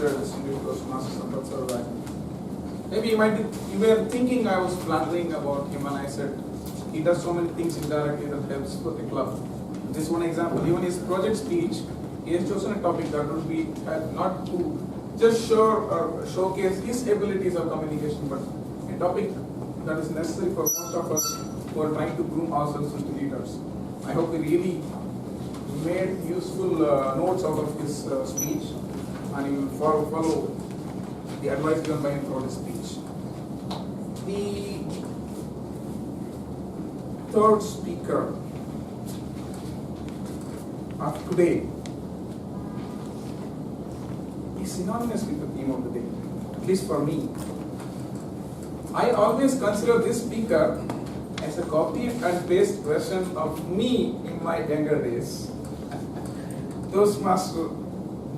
distinguished Toastmasters and Professor. Maybe you were thinking I was flattering about him, and I said he does so many things indirectly that helps for the club. This one example, even his project speech, he has chosen a topic that would be not to just showcase his abilities of communication, but a topic that is necessary for most of us who are trying to groom ourselves into leaders. I hope we really made useful notes out of his speech, and you will follow the advice given by him throughout his speech. The third speaker of today is synonymous with the theme of the day, at least for me. I always consider this speaker as a copy and paste version of me in my younger days. Toastmaster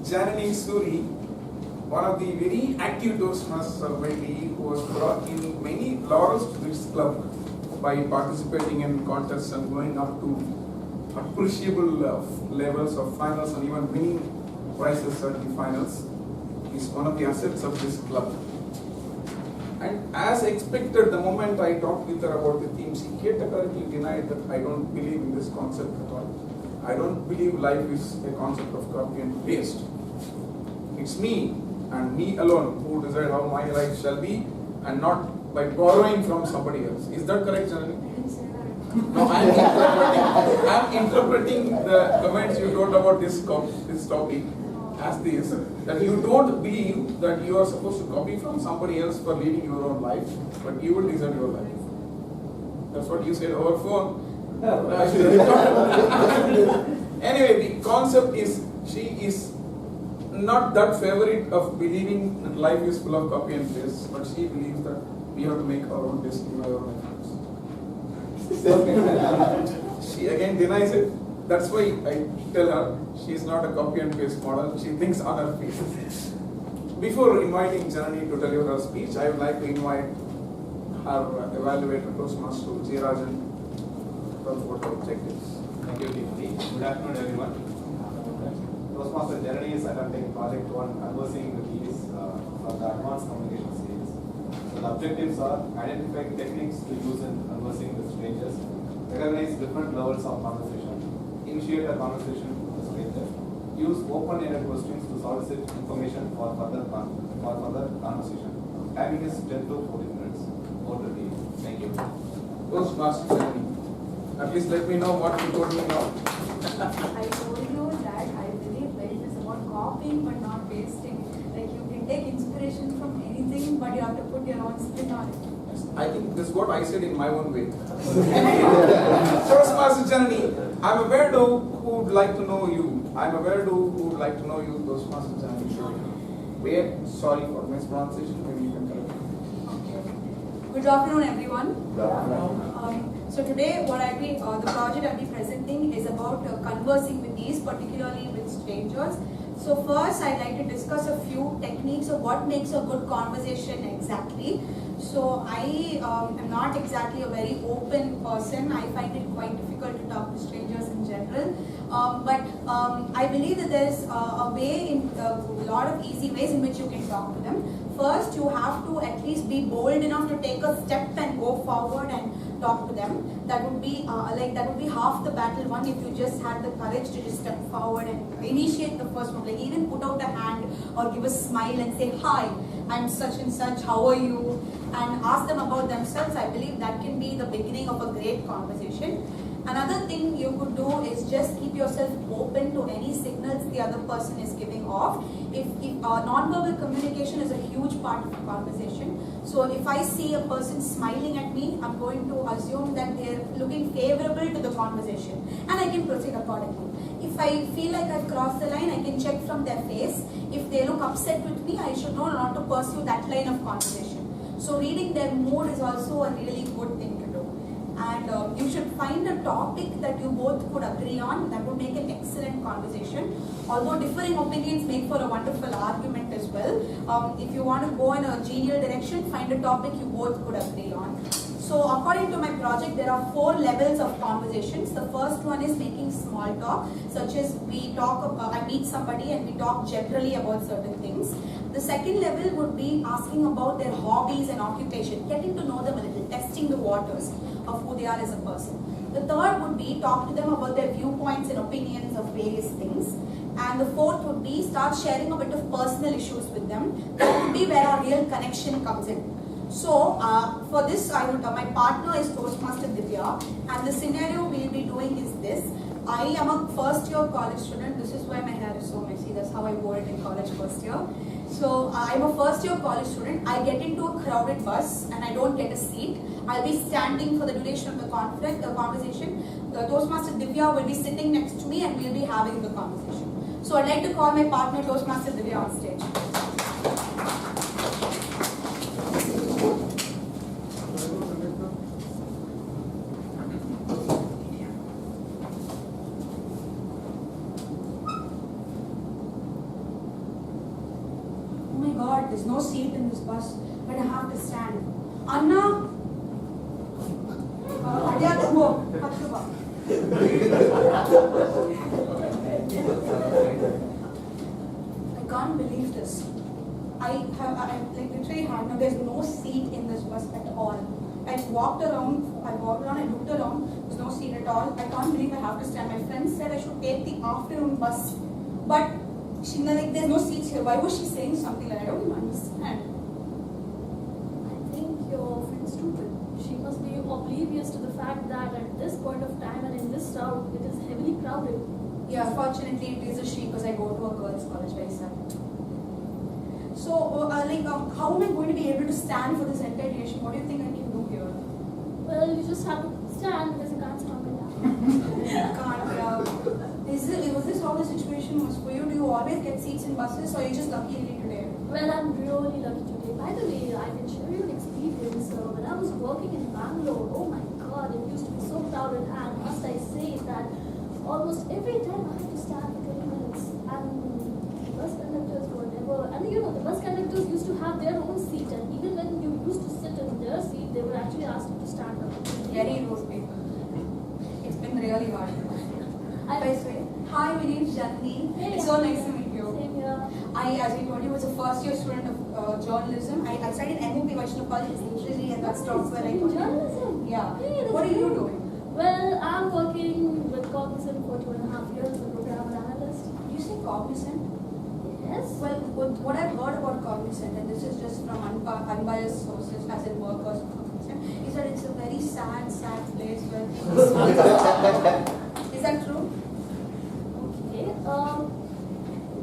Janani Suri, one of the very active Toastmasters of my league, who was brought in many laurels to this club by participating in contests and going up to appreciable levels of finals and even winning prizes at the finals, is one of the assets of this club. And as expected, the moment I talked with her about the themes, she categorically denied that I don't believe in this concept at all. I don't believe life is a concept of copy and paste. It's me and me alone who decide how my life shall be, and not by borrowing from somebody else. Is that correct, Janani? No, I'm interpreting the comments you wrote about this topic as this, that you don't believe that you are supposed to copy from somebody else for leading your own life, but you will design your life. That's what you said over phone. Anyway, the concept is, she is not that favorite of believing that life is full of copy and paste, but she believes that we have to make our own destiny, our own efforts. She again denies it. That's why I tell her she is not a copy and paste model. She thinks on her feet. Before inviting Janani to deliver her speech, I would like to invite her evaluator, Toastmaster J. Rajan, for the objectives. Thank you, Deepthi. Good afternoon, everyone. Toastmaster Janani is attempting project 1, conversing with ease for the advanced communication series. So the objectives are: identify techniques to use in conversing with strangers, recognize different levels of conversation, initiate a conversation with a stranger, use open-ended questions to solicit information for further conversation. Timing is 10 to 14 minutes. Over to you. Thank you. Toastmaster Janani, at least let me know what you told me now. I told you that I believe it is about copying but not pasting. Like, you can take inspiration from anything, but you have to put your own spin on it. I think this is what I said in my own way. Toastmaster Janani, I'm a weirdo who would like to know you. I'm a weirdo who would like to know you, Toastmaster Janani. We're sorry for mispronunciation, maybe you can correct me. Good afternoon, everyone. Good afternoon. So today, the project I'll be presenting is about conversing with ease, particularly with strangers. So first, I'd like to discuss a few techniques of what makes a good conversation exactly. So I am not exactly a very open person. I find it quite difficult to talk to strangers in general. But I believe that there's a lot of easy ways in which you can talk to them. First, you have to at least be bold enough to take a step and go forward and talk to them. That would be half the battle won if you just had the courage to just step forward and initiate the first one. Like, even put out a hand or give a smile and say, "Hi, I'm such and such, how are you?" and ask them about themselves. I believe that can be the beginning of a great conversation. Another thing you could do is just keep yourself open to any signals the other person is giving off. If non-verbal communication is a huge part of the conversation. So if I see a person smiling at me, I'm going to assume that they're looking favorable to the conversation, and I can proceed accordingly. If I feel like I've crossed the line, I can check from their face. If they look upset with me, I should know not to pursue that line of conversation. So reading their mood is also a really good thing to do. And you should find a topic that you both could agree on. That would make an excellent conversation. Although differing opinions make for a wonderful argument as well. If you want to go in a genial direction, find a topic you both could agree on. So according to my project, there are 4 levels of conversations. The first one is making small talk, such as I meet somebody and we talk generally about certain things. The second level would be asking about their hobbies and occupation, getting to know them a little, testing the waters of who they are as a person. The third would be talk to them about their viewpoints and opinions of various things. And the fourth would be start sharing a bit of personal issues with them. That would be where our real connection comes in. So for this, my partner is Toastmaster Divya, and the scenario we'll be doing is this. I am a first year college student. This is why my hair is so messy. That's how I wore it in college first year. So I'm a first year college student. I get into a crowded bus and I don't get a seat. I'll be standing for the duration of the conversation. Toastmaster Divya will be sitting next to me and we'll be having the conversation. So I'd like to call my partner Toastmaster Divya on stage. There's no seat in this bus, but I have to stand. Anna, I can't believe this. I literally had no. There's no seat in this bus at all. I walked around. I looked around. There's no seat at all. I can't believe I have to stand. My friend said I should take the afternoon bus, but she there's no seats here. Why was she saying something like that? I don't even understand. I think your friend's stupid. She must be oblivious to the fact that at this point of time and in this route, it is heavily crowded. Yeah, fortunately it is a she because I go to a girls' college very sad. So, how am I going to be able to stand for this entire duration? What do you think I can do here? Well, you just have to stand because you can't stop it now. Can't. Was this how the situation was for you? Do you always get seats in buses, or are you just lucky today? Well, I'm really lucky today. By the way, I can share you an experience. When I was working in Bangalore, oh my God, it used to be so crowded. And must I say that almost every time I had to stand for 20 minutes, and the bus conductors were never. And the bus conductors used to have their own seat, and even when you used to sit in their seat, they would actually ask you to stand up. Very rude people. It's been really hard. By the way, hi, my name is Janani. Hey, it's so nice to meet you. Same here. As I told you, was a first year student of journalism. I studied MOP Vaishnav College in and that's where I got Journalism? Yeah. Hey, What are you great. doing? Well, I'm working with Cognizant for 2.5 years as a programmer analyst. You say Cognizant? Yes. Well, what I've heard about Cognizant, and this is just from unbiased sources, as in workers of Cognizant, is that it's a very sad place where people Is that true? Okay.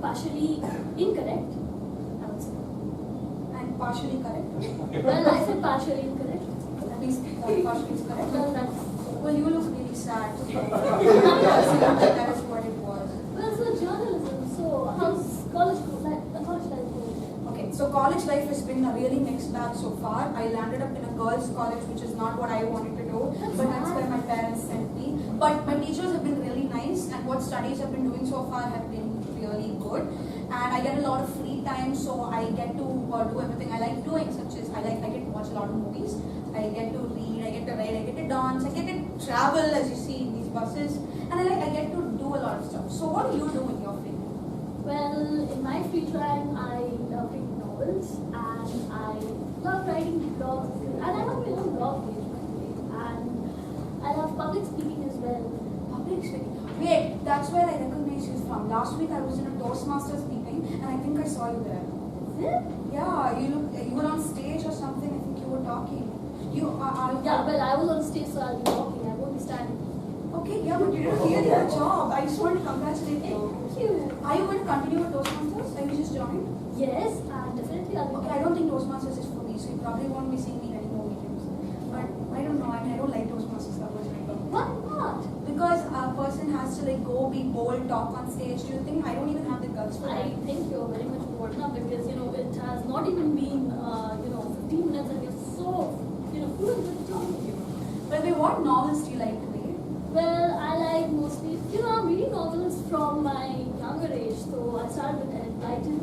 Partially incorrect, I would say. And partially correct? Well, I said partially incorrect. Please, partially is correct. Well, that's. Well, you look really sad. That is what it was. Well, so journalism. So, how's college life going? Okay, so college life has been a really mixed bag so far. I landed up in a girls' college, which is not what I wanted to do, but that's where my parents sent me. But my teachers have been really nice, and what studies I've been doing so far have been really good. And I get a lot of free time, so I get to do everything I like doing, such as I get to watch a lot of movies, I get to read, I get to write, I get to dance, I get to travel, as you see in these buses, and I get to do a lot of stuff. So what do you do in your free time? Well, in my free time, I love reading novels and I love writing blogs. And I have my own blog page, by the way. And I love public speaking as well. Public speaking. Wait, that's where I recognize you from. Last week I was in a Toastmasters meeting, and I think I saw you there. Is it? Yeah, you were on stage or something. I think you were talking. Yeah, well, I was on stage, so I'll be walking. I won't be standing. Okay, yeah, but you did a really good job. I just want to congratulate you. Thank you. Are you going to continue with Toastmasters? Have you just joined? Yes, definitely I'll be. Okay, I don't think Toastmasters is for me, so you probably won't be seeing me in any more meetings. But I don't know. I mean, I don't like Toastmasters that much. Why not? Because a person has to go be bold, talk on stage. Do you think I don't even have the guts for that? I think you're very much bored now because it has not even been 15 minutes and you're so fluent with talking. By the way, what novels do you like to read? Well, I like mostly I'm reading novels from my younger age. So I started with Enid Blyton.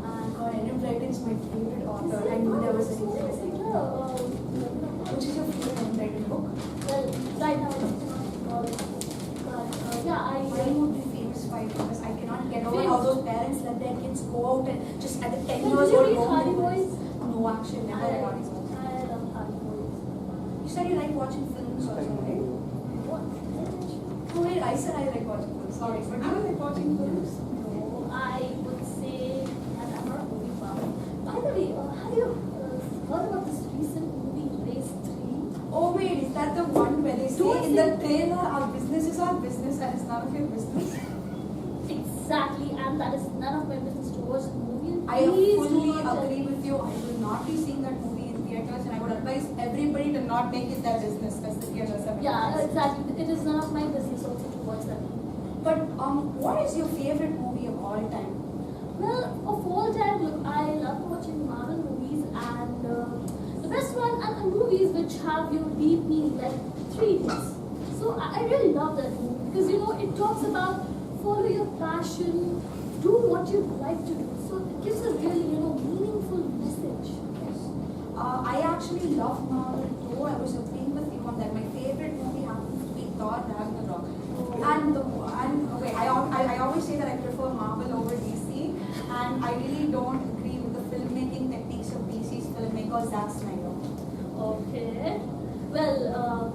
And God, Enid Blyton is my favorite author. I knew there was anything to say. Which is your favorite Enid Blyton book? Well, right now it's not but Mine would be Famous Five because I cannot get over how those parents let their kids go out and just at the 10 years a Did you good read home Hardy movies. Boys? No, actually, never read Hardy Boys. I love Hardy Boys. You said you like watching films also, right? What? Oh wait, I said I like watching films. Sorry, but do you like watching films? No, I would say that I'm not a movie buff. By the way, have you heard about this recent movie, Race 3? Oh wait, is that the one where they say in the trailer, our business is our business and it's none of your business? Exactly, and that is none of my business to watch the movie. I Please do fully not tell agree me. with you. I will not be seeing that movie in theaters, and I would advise everybody to not make it their business because the theaters are. Yeah, exactly. It is none of my business also to watch that movie. But what is your favorite movie of all time? Well, of all time, look, I love watching Marvel movies, and the best one are movies which have deep meaning, like 3 Idiots. So I really love that movie because it talks about follow your passion, do what you like to do. So it gives a really meaningful message. Yes. I actually love Marvel too. I was agreeing with you on that. My favorite movie happens to be Thor Ragnarok. I always say that I prefer Marvel over DC, and I really don't agree with the filmmaking techniques of DC's filmmaker Zack Snyder. Okay. Well,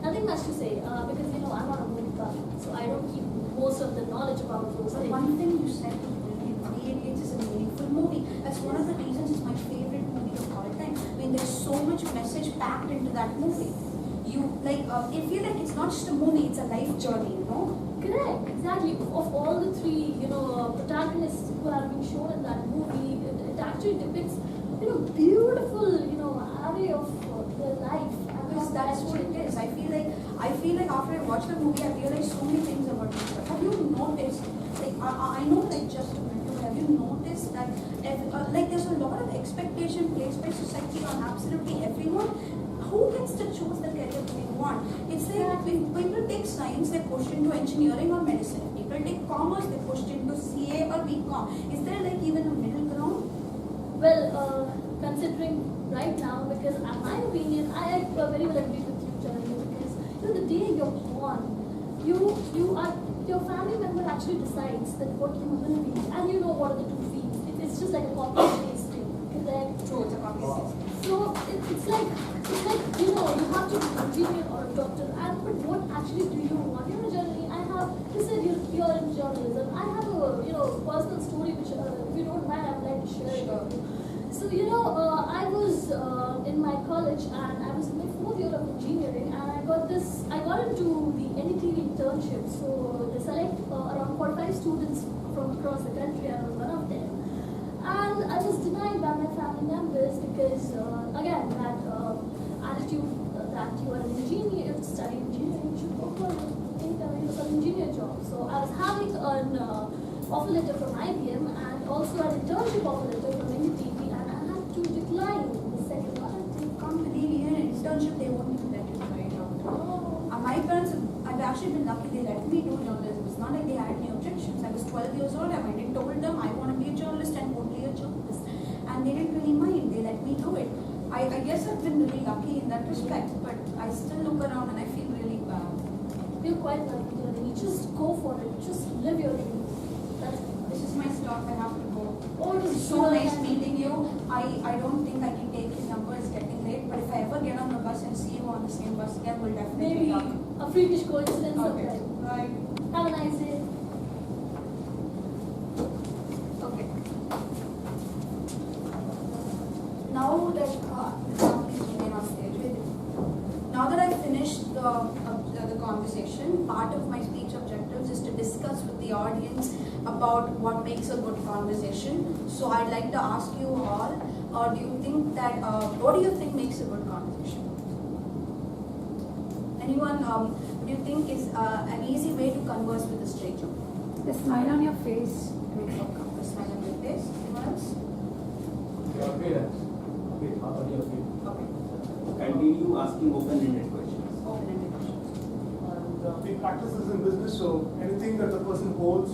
nothing much to say because I'm not a movie buff, so I don't keep most of the knowledge about those But things. one thing you said to me, Three Idiots is a meaningful movie. That's one of the reasons it's my favorite movie of all time. I mean, there's so much message packed into that movie. I feel like it's not just a movie; it's a life journey. Correct, exactly. Of all the 3, protagonists who have been shown in that movie, it actually depicts, beautiful, array of their life. Because that's what it is. I feel like after I watched the movie, I realized so many things about myself. Have you noticed? I know just a minute, but have you noticed that there's a lot of expectation placed by society on absolutely everyone? Who gets to choose the career they want? It's like when people take science, they're pushed into engineering or medicine. If people take commerce, they're pushed into CA or BCom. Is there even a middle ground? Well, considering right now, because in my opinion, I very well agree with you, Janani, because the day you're born, your family member actually decides that what you will be, and what are the 2 fields. It's just like a copy and paste thing, correct? True, it's a copy. So it's like you have to be an engineer or a doctor, but what actually do you want? Generally, you said you're in journalism. I have a personal story which, if you don't mind, I'd like to share it with you. So I was in my college and I was in my 4th year of engineering, and I got into the NETV internship. So they select around 45 students from across the country, and I was one of them. And I was denied by my family members because, again, that attitude that you are an engineer, you have to study engineering, you should go for some engineer job. So I was having an offer letter from IBM and also an internship offer letter from NTT, and I had to decline the second one. I can't believe even an internship they won't even let you try it out. My parents have actually been lucky. They let me do journalism. It's not like they had any objections. I was 12 years old. I went and told them I want to be a journalist and only a journalist. And they didn't really mind. They let me do it. I guess I've been really lucky in that respect, but I still look around and I feel really bad. You're quite lucky, Janani. Just go for it. Just live your dream. This is my stop. I have to go. Oh, It was so nice meeting you. I don't think I can take your number. It's getting late. But if I ever get on the bus and see you on the same bus again, we'll definitely Maybe talk. a freakish coincidence Okay. sometime. Bye. Have a nice day. Okay. Now that please remain on stage with you. Now that I've finished the conversation, part of my speech objectives is to discuss with the audience about what makes a good conversation. So I'd like to ask you all, do you think that what do you think makes a good conversation? Anyone? What do you think is an easy way to converse with a stranger? The smile on your face. The smile on your face. Anyone else? Okay. Continue asking open-ended questions. Open-ended questions. And we practice this in business, so anything that the person holds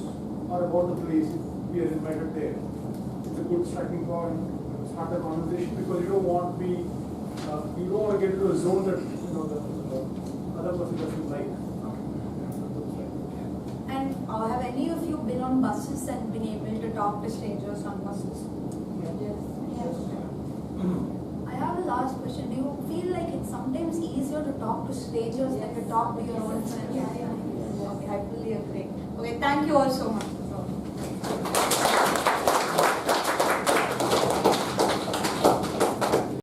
or about the place, if we are invited there, it's a good starting point to start the conversation, because you don't want to get into a zone that the other person doesn't like. And have any of you been on buses and been able to talk to strangers on buses? sometimes easier to talk to strangers than to talk to your own friends. Okay, I fully agree. Okay, thank you all so much.